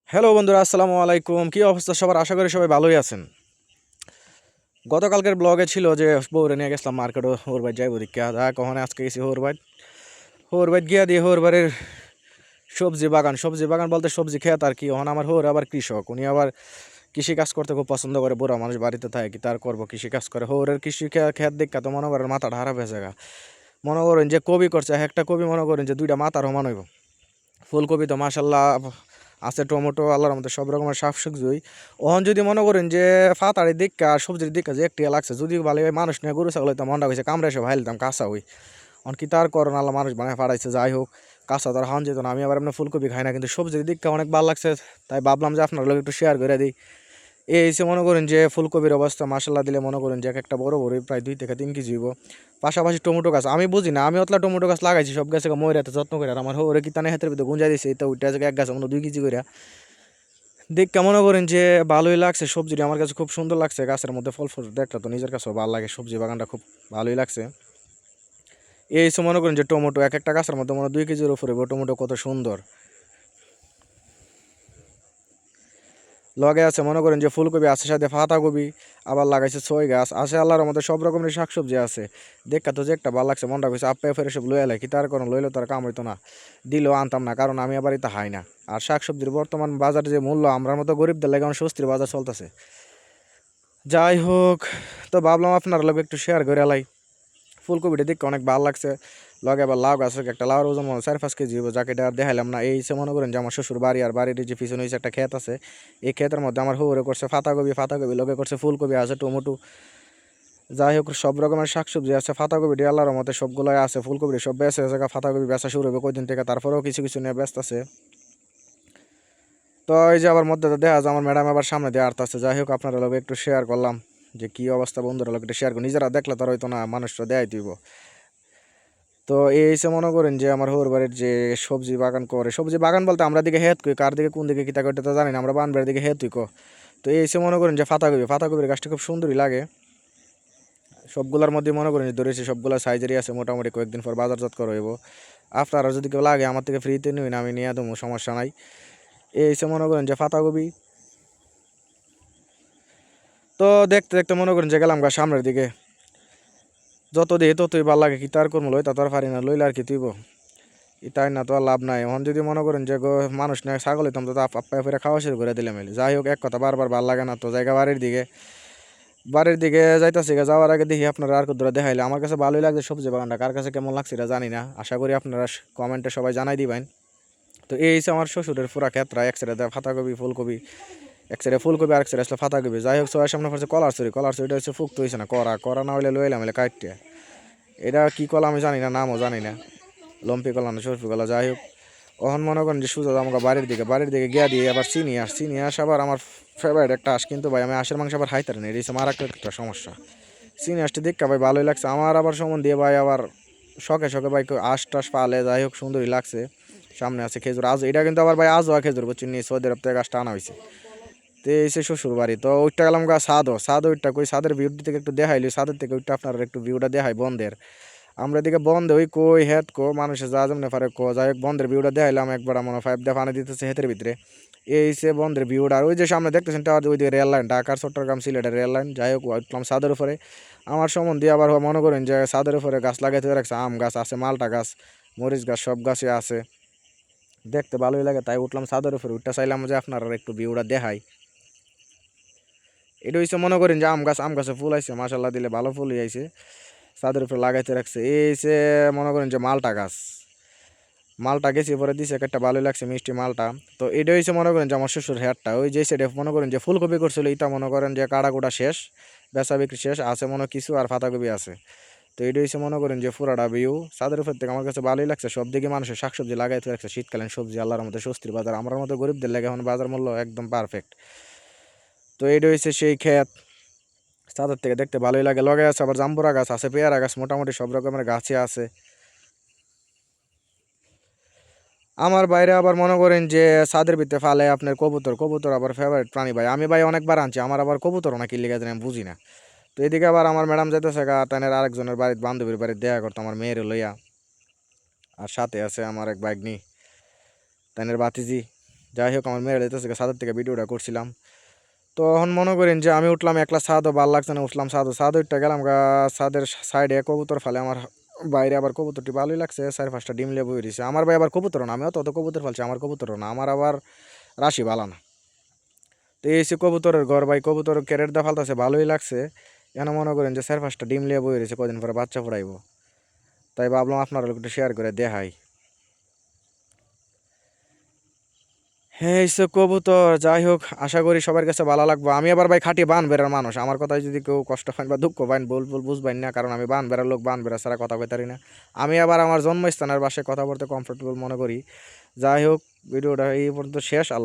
Hello বন্ধুরা, আসসালামু আলাইকুম। কি অবস্থা সবার? আশা করি সবাই ভালোই আছেন। গতকালকের ব্লগে ছিল যে বউরে নিয়ে গেছিলাম মার্কেটে, হোর বাইর যাইব দীক্ষা যা কখনো আজকে গেছি হোর বাইর গিয়া দিয়ে হোর বাড়ির সবজি বাগান বলতে সবজি খেত আর কি। ওখানে আমার হোর আবার কৃষক, উনি আবার কৃষি কাজ করতে খুব পছন্দ করে। বুড়া মানুষ বাড়িতে থাকে, কি তার করবো, কৃষি কাজ করে। হোরের কৃষি খেত দেখা তো মনে করেন মাথাটা খারাপ হয়ে যায়। মনে করেন যে কবি করছে, একটা কবি মনে করেন যে দুইটা মাথার সমান হইব। ফুলকপি তো মাশাল্লাহ আছে, টমেটো আল্লাহর মধ্যে সব রকমের শাকসবজি। ওহন যদি মনে করেন যে ফাতাড়ির দিক আর সবজির দিক যে একটি লাগছে, যদি ভালো মানুষ নিয়ে গরু ছাগল হইতাম মনটা হয়েছে কামড়ে এসে ভাইলতাম কাঁচা হই। অন কি তার করোন, আল্লাহ মানুষ বানায় ফাড়াইছে। যাই হোক, কাঁচা তো আর হান যেত না। আমি আবার এমনি ফুলকপি খাই না, কিন্তু সবজির দিকটা অনেক ভালো লাগছে, তাই ভাবলাম যে আপনার লোক একটু শেয়ার করে দিই। এই এসে মনে করেন যে ফুলকপির অবস্থা মাসাল্লাহ দিলে মনে করেন যে এক একটা বড় বড় প্রায় 2 থেকে 3 কেজি হইব। পাশাপাশি টমেটো গাছ আমি বুঝি না, আমি অতলা টমেটো গাছ লাগাইছি সব গাছে ময়রাতে যত্ন করে। আর আমার ওরে কি তানে হাতের ভিতরে গুঞ্জা দিছে, এটা ওইটা এক গাছ মনে 2 কেজি করে। দেখতে মনে করেন যে ভালোই লাগছে সবজিটা, আমার কাছে খুব সুন্দর লাগছে। গাছের মধ্যে ফল ফল দেখতে তো নিজের কাছেও ভালো লাগে, সবজি বাগানটা খুব ভালোই লাগছে। এই সে মনে করেন যে টমেটো এক একটা গাছের মধ্যে মনে 2 কেজির উপরে টমেটো, কত সুন্দর লগে আছে। মনে করেন যে ফুলকপি আছে, সাথে পাতাকপি, আবার লাগাইছে ছয় গাছ আছে। আল্লাহর মধ্যে সব রকমের শাকসবজি আছে। দেখা তো যে একটা ভালো লাগছে, মনটা কইছে আপে ফেরে সব লই এলাই, কি তার কারণ লইলে তার কাম হইতো না, দিলেও আনতাম না, কারণ আমি আবার এটা হাই না। আর শাকসবজির বর্তমান বাজারে যে মূল্য, আমরা মতো গরিবদের লাগে আমার স্বস্তির বাজার চলতেছে। যাই হোক, তো ভাবলাম আপনার লগে একটু শেয়ার করে এলাই। ফুলকপিটা দেখতে অনেক ভালো লাগছে। লগে আবার লাউ গাছ, একটা লাউর ওজন মনে 4-5 কেজি হইব, যাকে এটা আর দেখাইলাম না। এই সে মনে করেন যে আমার শ্বশুর বাড়ি, আর বাড়ির যে পিছনে হয়েছে একটা ক্ষেত আছে, এই ক্ষেতের মধ্যে আমার হুড়ে করছে পাতাকপি লগে করছে ফুলকপি আছে, টমেটো। যাই হোক, সব রকমের শাকসবজি আছে। পাতাকপি আল্লাহর মতে সবগুলাই আছে, ফুলকপি সব বেঁচে আছে। পাতাকপি বেচা শুরু হবে কয়দিন থেকে, তারপরেও কিছু কিছু নিয়ে ব্যস্ত আছে। তো এই যে আবার মধ্যে দেখা যায় আমার ম্যাডাম আবার সামনে দিয়ে আসতেছে। যাই হোক, আপনারা লগে একটু শেয়ার করলাম যে কি অবস্থা, বন্ধুরা লগে একটু শেয়ার করি। নিজেরা দেখলে তার হয়তো না, মানুষরা দেয় দিব। তো এই এসে মনে করেন যে আমার হোর বাড়ির যে সবজি বাগান করে, সবজি বাগান বলতে আমরা দিকে হেত কই, কার দিকে কোন দিকে কিতা করতে তো জানি না, আমরা বানবাড়ির দিকে হেত কো। তো এই এসে মনে করেন যে পাতাকপির গাছটা খুব সুন্দরই লাগে। সবগুলোর মধ্যে মনে করেন যে ধরেছি, সবগুলো সাইজেরই আছে। মোটামুটি কয়েকদিন পর বাজারজাত করা হইব। আপনারা যদি কেউ লাগে আমার থেকে ফ্রিতে নিন, আমি নিয়ে দেবো, সমস্যা নাই। এই এসে মনে করেন যে পাতাকপি তো দেখতে দেখতে মনে করেন যে গেলাম গা সামনের দিকে। যত দিয়ে ততই ভালো লাগে, কি তার করবো, লইতা তো আর পারি না, লইলে আর কি তুইব। তাই না, তো আর লাভ নাই। এখন যদি মনে করেন যে মানুষ নিয়ে ছাগল হইতাম, তো আপা ফেরে খাওয়া শুরু করে দিলে মেলে। যাই হোক, এক কথা বারবার ভাল লাগে না, তো জায়গা বাড়ির দিকে যাইতাছি। যাওয়ার আগে দেখি আপনারা আর কত দেখাইলে। আমার কাছে ভালোই লাগছে সবজি বাগানটা, কার কাছে কেমন লাগছে এটা জানি না। আশা করি আপনারা কমেন্টে সবাই জানাই দিবেন। তো এই হচ্ছে আমার শ্বশুরের পুরা ক্ষেত্রা, এক সাইডে পাতাকপি ফুলকপি, এক সাইডে ফুলকপি, আরেক সাইডে আসলে পাতাকপি। যাই হোক, সবাই সামনে পড়ছে কলার চুরিটা হচ্ছে ফুকতে হয়েছে না, করা করা না হইলে লইলাম এলে কাটতে। এটা কি কলা আমি জানি না, নামও জানি না, লম্পি কলা না সরফি কলা। যাই হোক, ওহন মনে করেন যে সুযোগ আমাকে বাড়ির দিকে গিয়া দিয়ে আবার চিনি আস আবার আমার ফেভারিট একটা আস। কিন্তু ভাই আমি আশের মাংস আবার খাইতারি না, এটা হচ্ছে মারাত্মক একটা সমস্যা। চিনি আসতে দেখা ভাই ভালোই লাগছে আমার, আবার সমন দিয়ে ভাই আবার শখে শখে ভাই আশ টাস পালে। যাই হোক, সুন্দরই লাগছে। সামনে আছে খেজুর, আজ এটা কিন্তু আবার ভাই আজও খেজুর বুঝছেন, সৌদি আরব থেকে গাছটা আনা হয়েছে। তো এসে শ্বশুর বাড়ি, তো ওইটা গেলাম গা সাদ ওইটা কই সাদের ভিউর থেকে একটু দেখাইলি, সাদের থেকে ওইটা আপনার একটু ভিউটা দেখাই বন্ধের। আমরা এদিকে বন্ধ ওই কই হেত কো মানুষের যা যেমন পারে কো। যাই হোক, বন্ধের ভিউটা দেখাইলাম একবার, মনে 5 দিয়ে পানি দিতেছে হেতের ভিতরে। এই সে বন্ধের ভিউটা, আর ওই যে সামনে দেখতেছেন টাওয়ার, ওই দিকে রেল লাইন, ঢাকার চট্টগ্রাম সিলেটের রেল লাইন। যাই হোক, উঠলাম ছাদের উপরে। আমার সম্বন্ধে আবার মনে করেন যে ছাদের উপরে গাছ লাগাইতে রাখছে, আম গাছ আছে, মালটা গাছ, মরিচ গাছ, সব গাছই আছে। দেখতে ভালোই লাগে, তাই উঠলাম ছাদের উপরে। উঠতে চাইলাম যে আপনারা একটু ভিউটা দেখাই। এটা হচ্ছে মনে করেন যে আম গাছে ফুল আইছে, মাসাল্লাহ দিলে ভালো ফুলই আইছে। ছাদের উপরে লাগাইতে রাখছে। এই সে মনে করেন যে মালটা গেছি পরে দিছে একটা, ভালোই লাগছে মিষ্টি মালটা। তো এটা হচ্ছে মনে করেন যে আমার শ্বশুর হেয়ারটা, ওই যে সেটা মনে করেন যে ফুলকপি করছিল, এটা মনে করেন যে কাটাকুটা শেষ, বেচা বিক্রি শেষ, আছে মনে কিছু আর পাতাকপি আছে। তো এটা হচ্ছে মনে করেন যে পুরাটা ভিউ ছাদের উপর থেকে। আমার কাছে ভালোই লাগছে, সব দিকে মানুষের শাকসবজি লাগাইতে রাখছে, শীতকালীন সবজি আল্লাহর মধ্যে স্বস্তির বাজার। আমার মতো গরিবদের লাগে এখন বাজার মূল্য একদম পারফেক্ট। তো এটা হচ্ছে সেই ক্ষেত, ছাদের থেকে দেখতে ভালোই লাগে। লগে আছে আবার জাম্বুরা গাছ আছে, পেয়ারা গাছ, মোটামুটি সব রকমের গাছই আছে। আমার বাইরে আবার মনে করেন যে ছাদের ভিতরে ফালে আপনার কবুতর আবার ফেভারিট প্রাণী ভাই। আমি ভাই অনেকবার আনছি, আমার আবার কবুতর নাকি লেগে যায় আমি বুঝি না। তো এদিকে আবার আমার ম্যাডাম যাইতেছে গা তানের আরেকজনের বাড়ির বান্ধবীর বাড়ির দেখা করতো, আমার মেয়ের লইয়া। আর সাথে আছে আমার এক বাইগনি, তানের বাতিজি। যাই হোক আমার মেয়ে যাইতেছে ছাদের থেকে ভিডিওটা করছিলাম। তো এখন মনে করেন যে আমি উঠলাম একলা, ছাদও ভাল লাগছে না, উঠলাম ছাদ উঠতে গেলাম ছাদের সাইডে কবুতর ফেলে আমার বাইরে, আবার কবুতরটি ভালোই লাগছে, 4-5টা ডিম লেবু হয়েছে। আমার ভাই আবার কবুতর না, আমিও তত কবুতর ফেলছি, আমার কবুতর না, আমার আবার রাশি ভালো না। তো এই হচ্ছে কবুতরের ঘর ভাই, কবুতর ক্যারেট দা ফালতাছে, ভালোই লাগছে। এখানে মনে করেন যে 4-5টা ডিম লেবু হয়েছে, কদিন পরে বাচ্চা ফুটাইবো, তাই ভাবলাম আপনারা একটু শেয়ার করে দেখাই। হ্যাঁ এই সব কবুতর, যাই হোক আশা করি সবার কাছে ভালো লাগবে। আমি আবার ভাই খাঁটি বান বেড়ার মানুষ, আমার কথায় যদি কেউ কষ্ট পান বা দুঃখ পান বল বুঝবেন না, কারণ আমি বান বেড়ার লোক, বান বেড়া ছাড়া কথা কইতারি না। আমি আবার আমার জন্মস্থানের বাসায় কথা বলতে কমফোর্টেবল মনে করি। যাই হোক ভিডিওটা এই পর্যন্ত শেষ। আল্লাহ।